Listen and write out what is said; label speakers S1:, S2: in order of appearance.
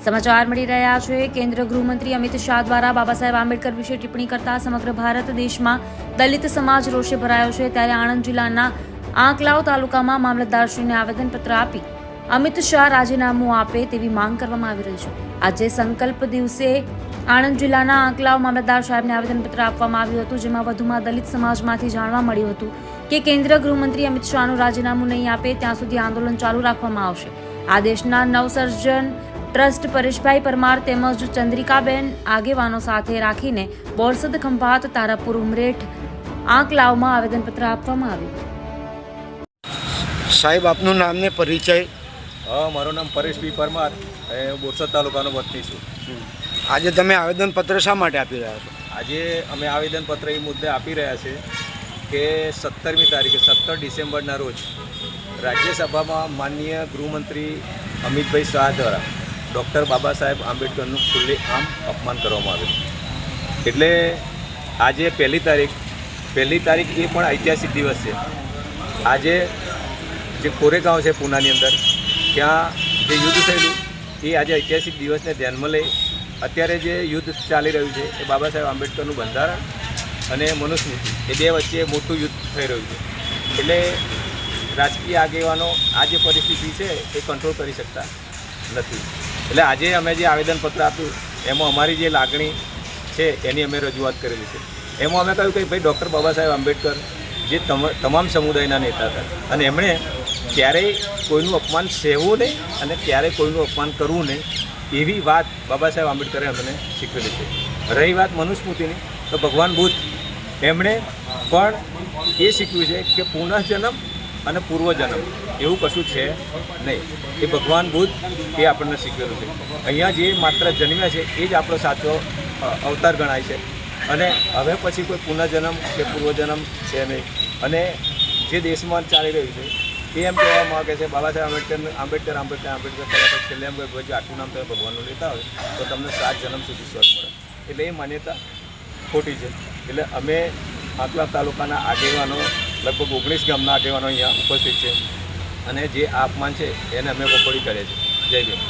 S1: સમાચાર મળી રહ્યા છે કેન્દ્રીય ગૃહમંત્રી અમિત શાહ દ્વારા બાબા સાહેબ આંબેડકર વિશે ટિપ્પણી કરતા સમગ્ર ભારત દેશમાં દલિત સમાજ રોષે ભરાયો છે। ત્યારે આણંદ જિલ્લાના આંકલાવ તાલુકામાં મામલતદારશ્રીને આવેદનપત્ર આપી અમિત શાહ રાજીનામું આપે તેવી માંગ કરવામાં આવી રહી છે। આજે સંકલ્પ દિવસે આણંદ જિલ્લાના આંકલાવ મામલતદાર સાહેબને આવેદનપત્ર આપવામાં આવ્યું હતું, જેમાં વધુમાં દલિત સમાજમાંથી જાણવા મળ્યું હતું કે કેન્દ્રીય ગૃહમંત્રી અમિત શાહનું રાજીનામું નહીં આપે ત્યાં સુધી આંદોલન ચાલુ રાખવામાં આવશે। આ દેશના નવસર્જન ટ્રસ્ટ પરેશભાઈ પરમાર તેમજ ચંદ્રિકાબેન આગેવાનો સાથે રાખીને બોરસદ, ખંભાત, તારાપુર, ઉમરેઠ, આંકલાવમાં આવેદનપત્ર આપવામાં આવ્યું।
S2: સાહેબ, આપનું નામ ને પરિચય?
S3: મારું નામ પરેશભાઈ પરમાર, બોરસદ તાલુકાનો વતની છું।
S2: આજે તમે આવેદનપત્ર શા માટે આપી રહ્યા છો?
S3: આજે અમે આવેદનપત્ર એ મુદ્દે આપી રહ્યા છે કે 17મી તારીખે 17 ડિસેમ્બરના રોજ રાજ્યસભામાં માનનીય ગૃહમંત્રી અમિતભાઈ શાહ દ્વારા ડૉક્ટર બાબા સાહેબ આંબેડકરનું ખુલ્લેઆમ અપમાન કરવામાં આવ્યું। એટલે આજે પહેલી તારીખ એ પણ ઐતિહાસિક દિવસ છે। આજે જે કોરેગાંવ છે પૂનાની અંદર, ત્યાં જે યુદ્ધ થયેલું એ આજે ઐતિહાસિક દિવસને ધ્યાનમાં લઈ અત્યારે જે યુદ્ધ ચાલી રહ્યું છે એ બાબા સાહેબ આંબેડકરનું બંધારણ અને મનુસ્મૃતિ એ બે વચ્ચે મોટું યુદ્ધ થઈ રહ્યું છે। એટલે રાજકીય આગેવાનો આ જે પરિસ્થિતિ છે એ કંટ્રોલ કરી શકતા નથી। એટલે આજે અમે જે આવેદનપત્ર આપ્યું એમાં અમારી જે લાગણી છે એની અમે રજૂઆત કરેલી છે। એમાં અમે કહ્યું કે ભાઈ ડૉક્ટર બાબા સાહેબ આંબેડકર જે તમામ સમુદાયના નેતા હતા અને એમણે ક્યારેય કોઈનું અપમાન સહેવું નહીં અને ક્યારેય કોઈનું અપમાન કરવું નહીં, એવી વાત બાબા સાહેબ આંબેડકરે અમને શીખવેલી છે। રહી વાત મનુસ્મૃતિની, તો ભગવાન બુદ્ધ એમણે પણ એ શીખવ્યું છે કે પુનઃજન્મ અને પૂર્વજન્મ એવું કશું છે નહીં। એ ભગવાન બુદ્ધ એ આપણને શીખવેલું છે। અહીંયા જે માત્ર જન્મ્યા છે એ જ આપણો સાચો અવતાર ગણાય છે અને હવે પછી કોઈ પુનઃજન્મ કે પૂર્વજન્મ છે નહીં। અને જે દેશમાં ચાલી રહ્યું છે એ એમ કહેવા માગે છે બાબા સાહેબ આંબેડકર તરફ છેલ્લે એમ કહે જો આટલું નામ તમે ભગવાનનું લેતા હોય તો તમને 7 જન્મ સુધી સ્વર્ગ મળે। એટલે એ માન્યતા ખોટી છે। એટલે અમે આંકલાવ તાલુકાના આગેવાનો લગભગ 19 ગામના આગેવાનો અહીંયા ઉપસ્થિત છે અને જે આ અપમાન છે એને અમે વખોડી કરે છે। જય ભીમ।